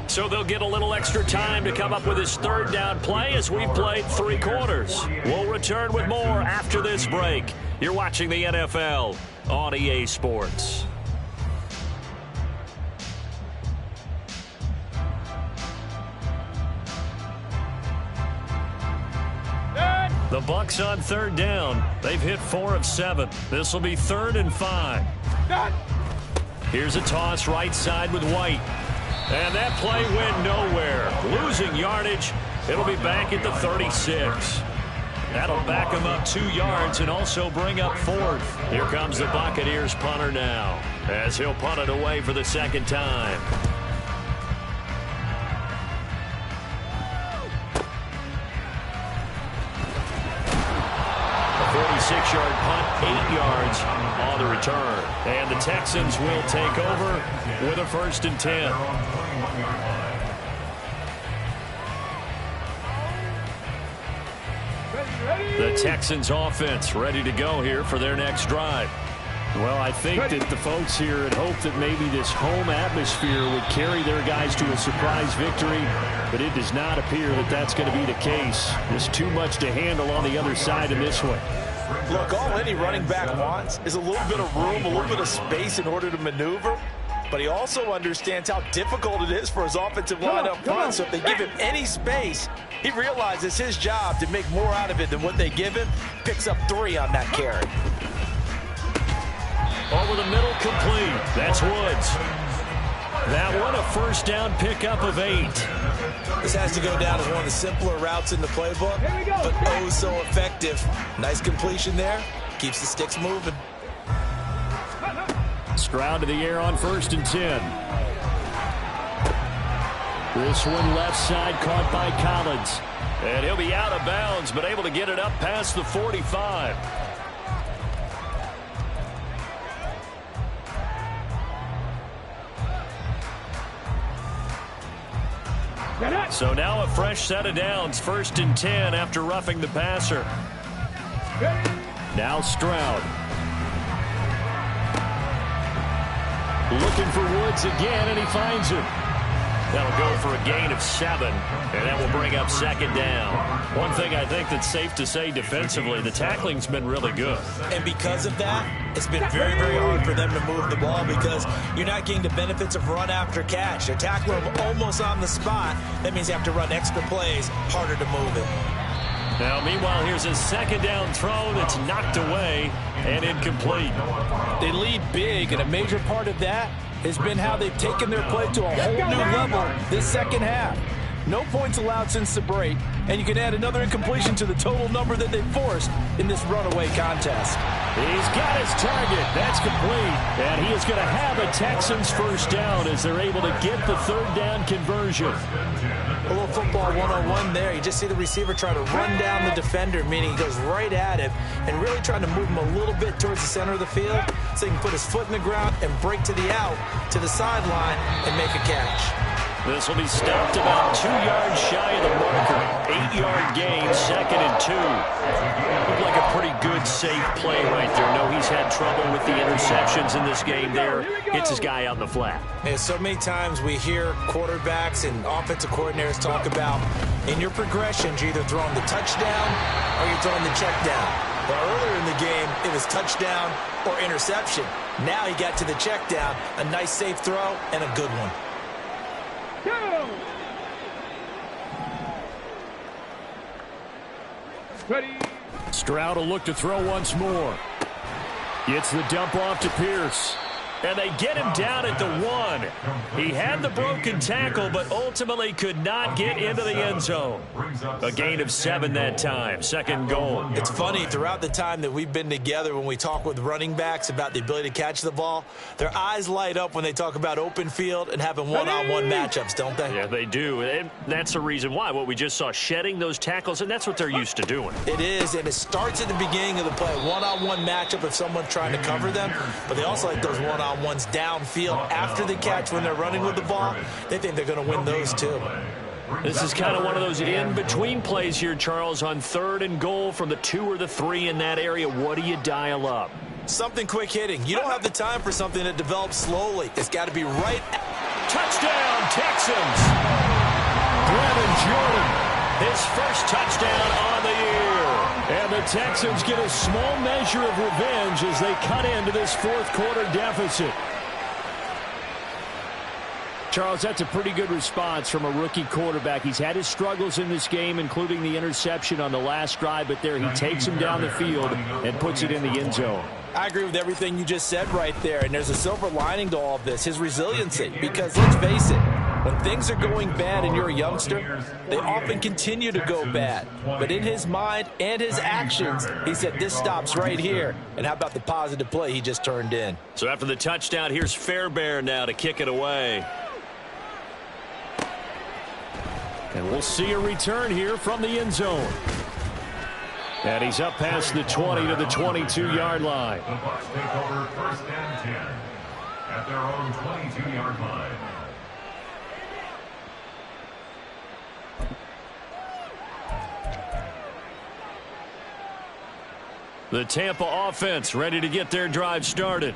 So they'll get a little extra time to come up with his 3rd down play as we've played 3 quarters. We'll return with more after this break. You're watching the NFL on EA Sports. The Bucs on 3rd down. They've hit 4 of 7. This will be 3rd and 5. Here's a toss right side with White. And that play went nowhere. Losing yardage. It'll be back at the 36. That'll back him up 2 yards and also bring up 4th. Here comes the Buccaneers punter now as he'll punt it away for the 2nd time. A 46-yard punt, 8 yards on the return. And the Texans will take over with a 1st and 10. The Texans offense ready to go here for their next drive. Well, I think that the folks here had hoped that maybe this home atmosphere would carry their guys to a surprise victory, but it does not appear that that's going to be the case. There's too much to handle on the other side of this one. Look, all any running back wants is a little bit of room, a little bit of space in order to maneuver. But he also understands how difficult it is for his offensive line up front. So if they give him any space, he realizes his job to make more out of it than what they give him. Picks up 3 on that carry. Over the middle, complete. That's Woods. That one, a 1st down pickup of 8. This has to go down as one of the simpler routes in the playbook, but oh so effective. Nice completion there. Keeps the sticks moving. Stroud to the air on 1st and 10. This one left side caught by Collins. And he'll be out of bounds, but able to get it up past the 45. So now a fresh set of downs, 1st and 10 after roughing the passer. Now Stroud. Looking for Woods again, and he finds him. That'll go for a gain of 7, and that will bring up second down. One thing I think that's safe to say defensively, the tackling's been really good. And because of that, it's been very, very hard for them to move the ball because you're not getting the benefits of run after catch. They're tackling them almost on the spot. That means you have to run extra plays, harder to move it. Now, meanwhile, here's a second down throw that's knocked away and incomplete. They lead big, and a major part of that has been how they've taken their play to a whole new level this second half. No points allowed since the break, and you can add another incompletion to the total number that they've forced in this runaway contest. He's got his target. That's complete. And he is going to have a Texans first down as they're able to get the third down conversion. A little football 101 there. You just see the receiver try to run down the defender, meaning he goes right at him and really trying to move him a little bit towards the center of the field so he can put his foot in the ground and break to the out, to the sideline, and make a catch. This will be stopped about 2 yards shy of the marker. 8-yard gain, 2nd and 2. Looked like a pretty good, safe play right there. No, he's had trouble with the interceptions in this game there. Gets his guy out in the flat. And so many times we hear quarterbacks and offensive coordinators talk about in your progressions, you're either throwing the touchdown or you're throwing the check down. But earlier in the game, it was touchdown or interception. Now he got to the check down, a nice safe throw, and a good one. Ready. Stroud will look to throw once more. Gets the dump off to Pierce. And they get him down at the 1. He had the broken tackle, but ultimately could not get into the end zone. A gain of 7 that time. 2nd goal. It's funny, throughout the time that we've been together, when we talk with running backs about the ability to catch the ball, their eyes light up when they talk about open field and having one-on-one matchups, don't they? Yeah, they do. And that's the reason why. What we just saw, shedding those tackles, and that's what they're used to doing. It is, and it starts at the beginning of the play. One-on-one matchup if someone's trying to cover them, but they also like those one-on-ones downfield after the catch when they're running with the ball. They think they're going to win those too. This is kind of one of those in-between plays here, Charles, on 3rd and goal from the 2 or the 3 in that area. What do you dial up? Something quick hitting. You don't have the time for something that develops slowly. It's got to be right. Touchdown, Texans! Brevin Jordan, his first touchdown on the year. And the Texans get a small measure of revenge as they cut into this 4th quarter deficit. Charles, that's a pretty good response from a rookie quarterback. He's had his struggles in this game, including the interception on the last drive, but there he takes him down the field and puts it in the end zone. I agree with everything you just said right there, and there's a silver lining to all of this, his resiliency, because let's face it, when things are going bad and you're a youngster, they often continue to go bad. But in his mind and his actions, he said this stops right here. And how about the positive play he just turned in? So after the touchdown, here's Fairbairn now to kick it away. And we'll see a return here from the end zone. And he's up past the 20 to the 22-yard line. The Bucs take over 1st and 10 at their own 22-yard line. The Tampa offense ready to get their drive started.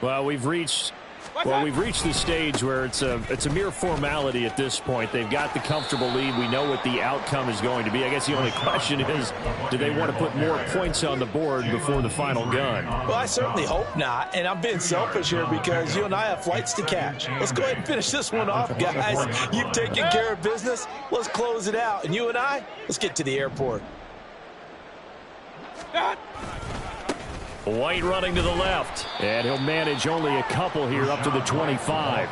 Well, we've reached the stage where it's a mere formality at this point. They've got the comfortable lead. We know what the outcome is going to be. I guess the only question is, do they want to put more points on the board before the final gun? Well, I certainly hope not, and I'm being selfish here because you and I have flights to catch. Let's go ahead and finish this one off, guys. You've taken care of business. Let's close it out. And you and I, let's get to the airport. White running to the left, and he'll manage only a couple here up to the 25.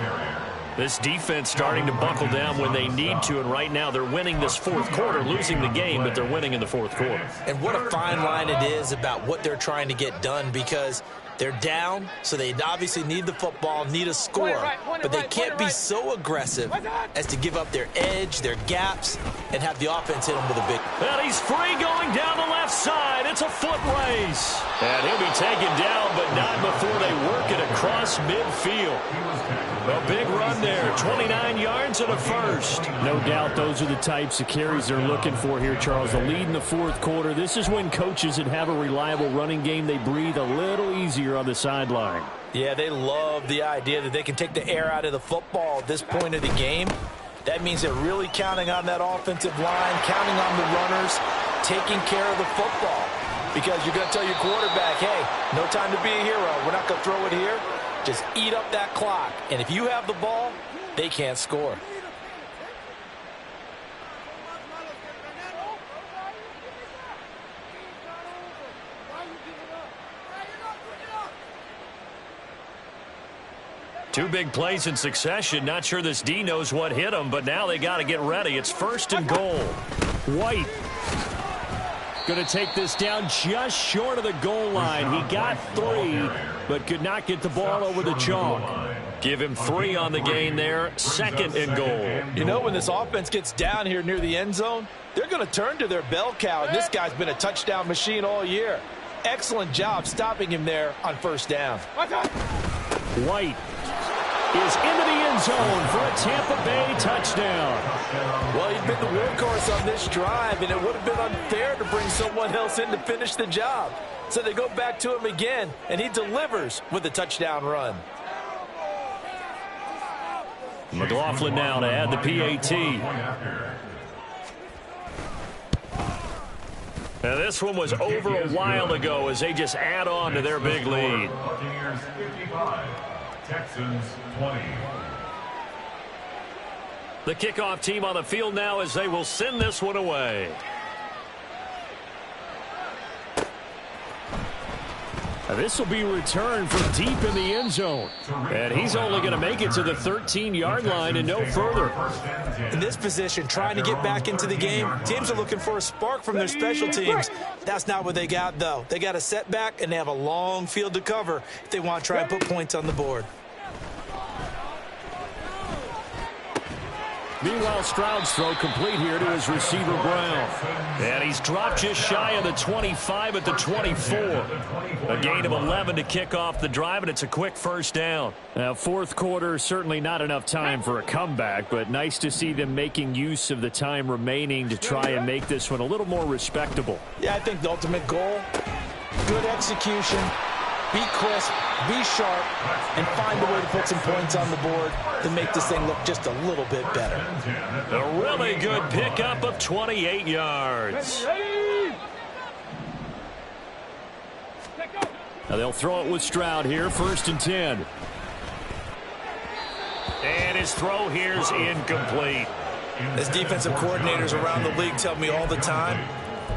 This defense starting to buckle down when they need to, and right now they're winning this 4th quarter, losing the game, but they're winning in the 4th quarter. And what a fine line it is about what they're trying to get done, because they're down, so they obviously need the football, need a score, but they can't be so aggressive as to give up their edge, their gaps, and have the offense hit them with a big. And he's free going down the left side. It's a foot race. And he'll be taken down, but not before they work it across across midfield. A big run there, 29 yards and a first. No doubt those are the types of carries they're looking for here, Charles. The lead in the fourth quarter. This is when coaches that have a reliable running game, they breathe a little easier on the sideline. Yeah, they love the idea that they can take the air out of the football at this point of the game. That means they're really counting on that offensive line, counting on the runners, taking care of the football. Because you're going to tell your quarterback, hey, no time to be a hero. We're not going to throw it here. Just eat up that clock. And if you have the ball, they can't score. Two big plays in succession. Not sure this D knows what hit him, but now they got to get ready. It's 1st and goal. White going to take this down just short of the goal line. He got 3, but could not get the ball over the chalk. Give him 3 on the gain there. 2nd and goal. You know, when this offense gets down here near the end zone, they're going to turn to their bell cow, and this guy's been a touchdown machine all year. Excellent job stopping him there on 1st down. White is into the end zone for a Tampa Bay touchdown. Well, he's been the workhorse on this drive, and it would have been unfair to bring someone else in to finish the job. So they go back to him again, and he delivers with a touchdown run. McLaughlin now to add the PAT. Now this one was over a while ago as they just add on to their big lead. Buccaneers 55, Texans 20. The kickoff team on the field now as they will send this one away. This will be returned from deep in the end zone. And he's only going to make it to the 13-yard line and no further. In this position, trying to get back into the game, teams are looking for a spark from their special teams. That's not what they got, though. They got a setback, and they have a long field to cover if they want to try and put points on the board. Meanwhile, Stroud's throw complete here to his receiver, Brown. And he's dropped just shy of the 25 at the 24. A gain of 11 to kick off the drive, and it's a quick 1st down. Now, fourth quarter, certainly not enough time for a comeback, but nice to see them making use of the time remaining to try and make this one a little more respectable. Yeah, I think the ultimate goal, good execution, be crisp, be sharp, and find a way to put some points on the board to make this thing look just a little bit better. A really good pickup of 28 yards. Now they'll throw it with Stroud here, 1st and 10. And his throw here's incomplete. As defensive coordinators around the league tell me all the time,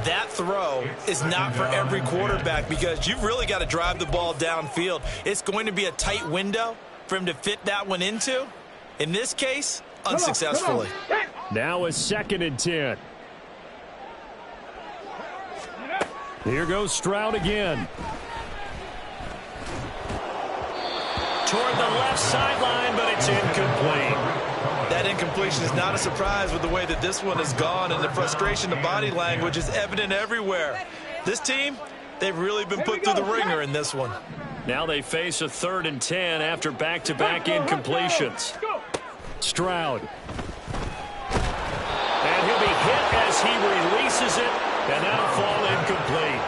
that throw is not for every quarterback because you've really got to drive the ball downfield. It's going to be a tight window for him to fit that one into. In this case, unsuccessfully. Now a 2nd and 10. Here goes Stroud again. Toward the left sideline, but it's incomplete. That incompletion is not a surprise with the way that this one has gone, and the frustration, the body language is evident everywhere. This team, they've really been put through the ringer in this one. Now they face a 3rd and 10 after back-to-back incompletions. Stroud. And he'll be hit as he releases it, and that'll fall incomplete.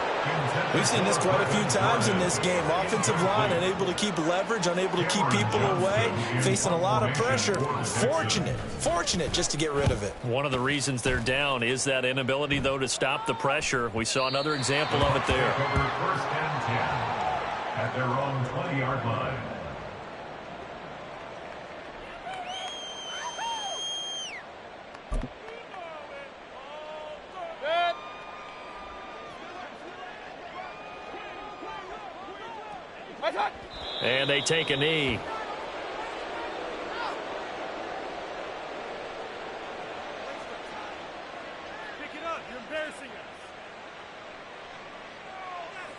We've seen this quite a few times in this game. Offensive line unable to keep leverage, unable to keep people away, facing a lot of pressure. Fortunate just to get rid of it. One of the reasons they're down is that inability, though, to stop the pressure. We saw another example of it there. 1st and 10 at their own 20-yard line. And they take a knee. Pick it up. You're embarrassing us.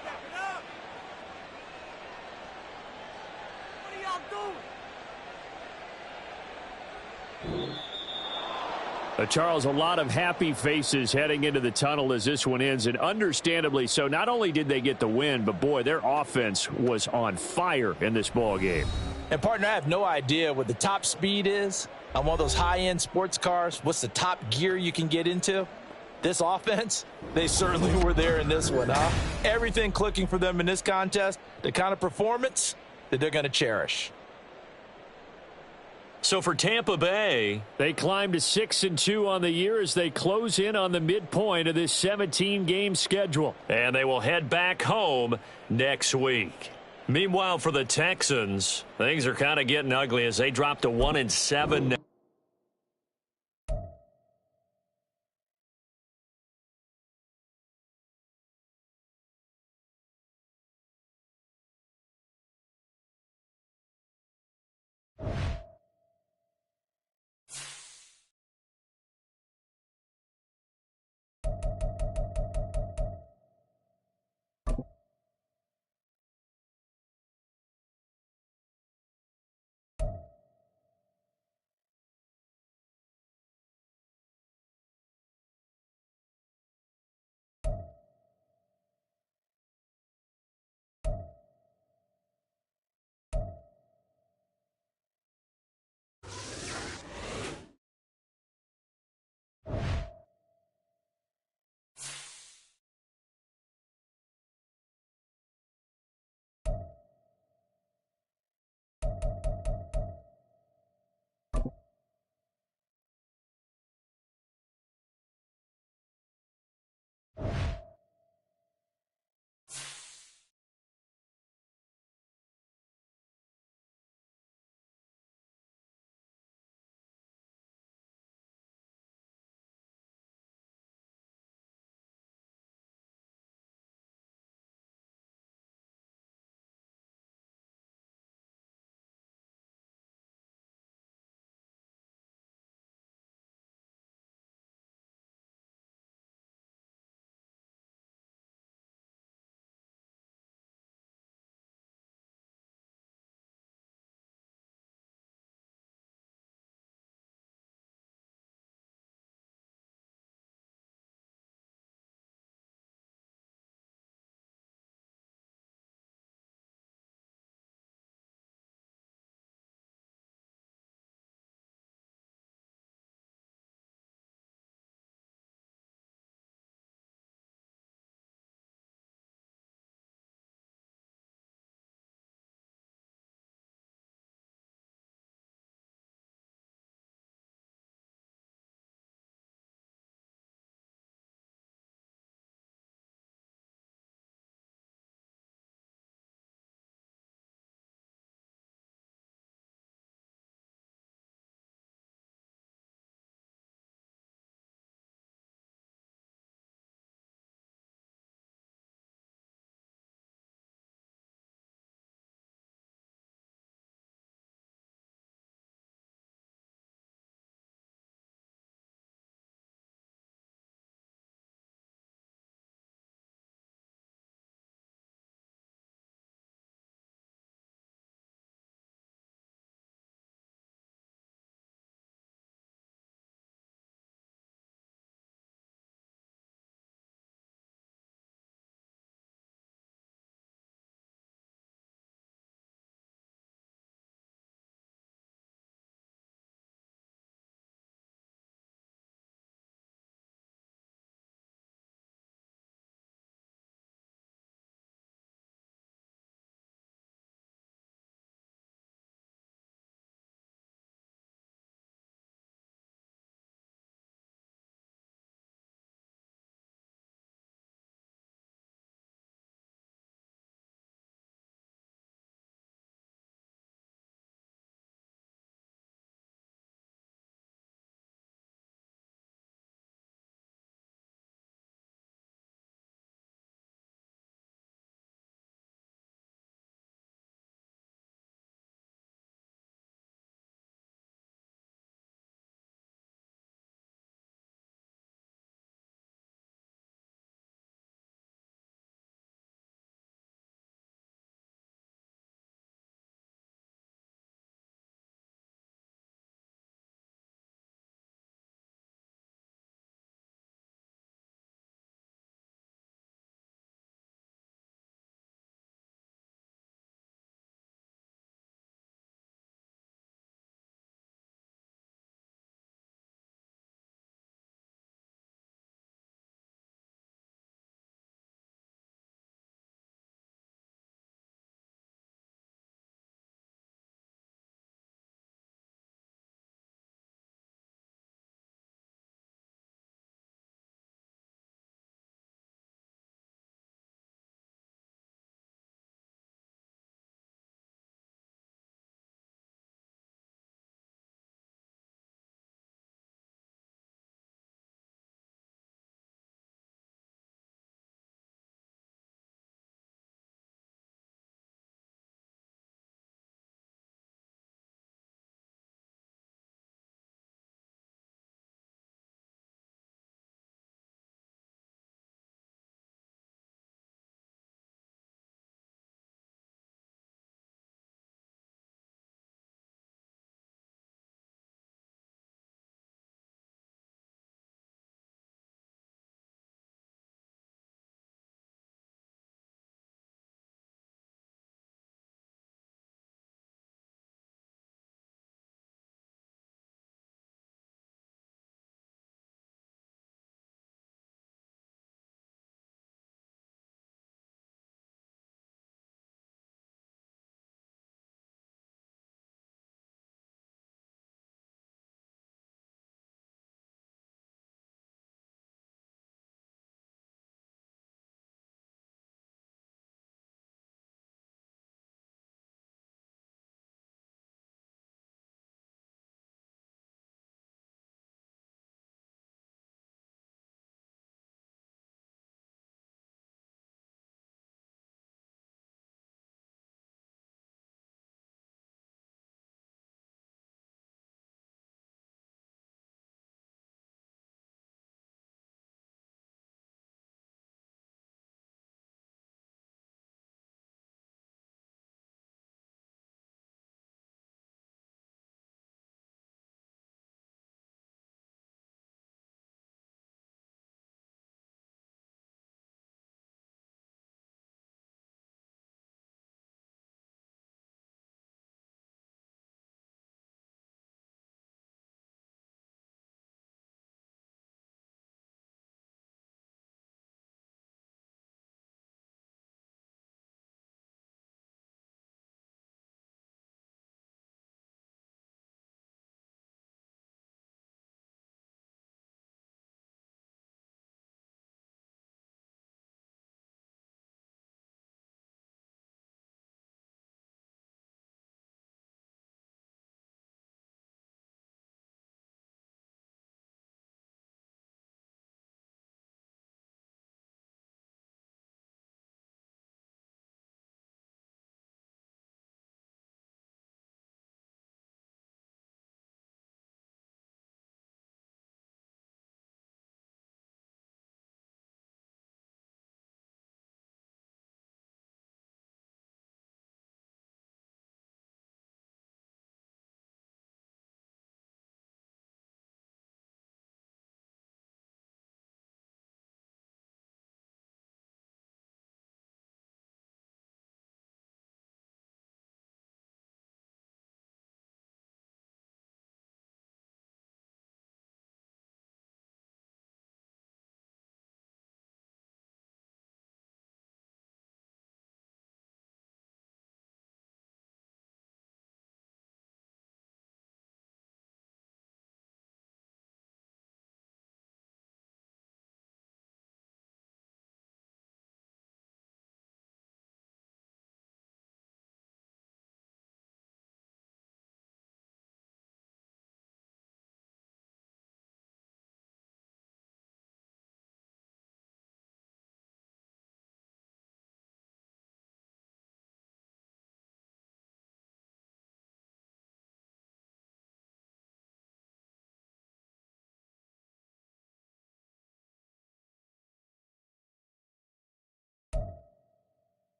Step it up. What are y'all doing? Charles, a lot of happy faces heading into the tunnel as this one ends, and understandably so. Not only did they get the win, but, boy, their offense was on fire in this ball game. And, partner, I have no idea what the top speed is on one of those high-end sports cars. What's the top gear you can get into? This offense, they certainly were there in this one, huh? Everything clicking for them in this contest, the kind of performance that they're going to cherish. So for Tampa Bay, they climbed to 6-2 on the year as they close in on the midpoint of this 17-game schedule. And they will head back home next week. Meanwhile, for the Texans, things are kind of getting ugly as they drop to 1-7.